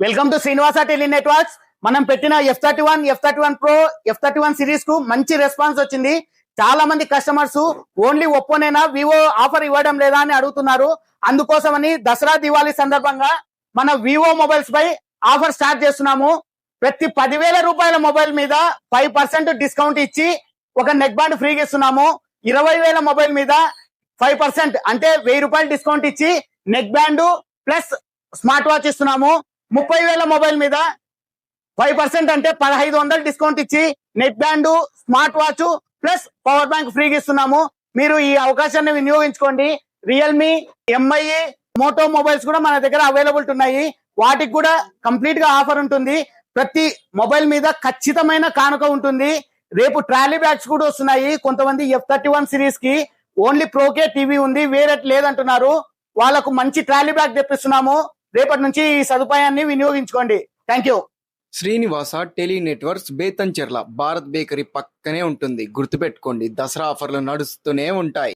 Welcome to Srinivasa tele networks. మనం పెట్టిన F31, F31 Pro, F31 series కు మంచి రెస్పాన్స్ వచ్చింది. చాలా మంది కస్టమర్స్ ఓన్లీ ఒప్పోనేనా, వివో ఆఫర్ ఇవ్వడం లేదా అని అడుగుతున్నారు. అందుకోసమని దసరా దివాళీ సందర్భంగా మన వివో మొబైల్స్ పై ఆఫర్ స్టార్ట్ చేస్తున్నాము. ప్రతి 10,000 రూపాయల మొబైల్ మీద 5% డిస్కౌంట్ ఇచ్చి ఒక నెక్ బ్యాండ్ ఫ్రీగా ఇస్తున్నాము. 20,000 మొబైల్ మీద 5% అంటే 1,000 రూపాయలు డిస్కౌంట్ ఇచ్చి neck band plus smart watch ఇస్తున్నాము. 30,000 మొబైల్ మీద 5% అంటే 1,500 డిస్కౌంట్ ఇచ్చి net band, smart watch plus power bank ఫ్రీగా ఇస్తున్నాము. మీరు ఈ అవకాశాన్ని వినియోగించుకోండి. రియల్మీ, ఎంఐ, మోటో మొబైల్స్ కూడా మన దగ్గర అవైలబుల్ ఉన్నాయి. వాటికి కూడా కంప్లీట్ గా ఆఫర్ ఉంటుంది. ప్రతి మొబైల్ మీద ఖచ్చితమైన కానుక ఉంటుంది. రేపు ట్రాలీ బ్యాగ్స్ కూడా వస్తున్నాయి. కొంతమంది F31 సిరీస్ కి ఓన్లీ ప్రోకే టీవీ ఉంది, వేరే లేదంటున్నారు. వాళ్ళకు మంచి ట్రాలీ బ్యాగ్ తెప్పిస్తున్నాము. రేపటి నుంచి ఈ సదుపాయాన్ని వినియోగించుకోండి. Thank you. Srinivasa tele networks, Bethamcherla, Bharat bakery పక్కనే ఉంటుంది. గుర్తుపెట్టుకోండి, దసరా ఆఫర్లు నడుస్తూనే ఉంటాయి.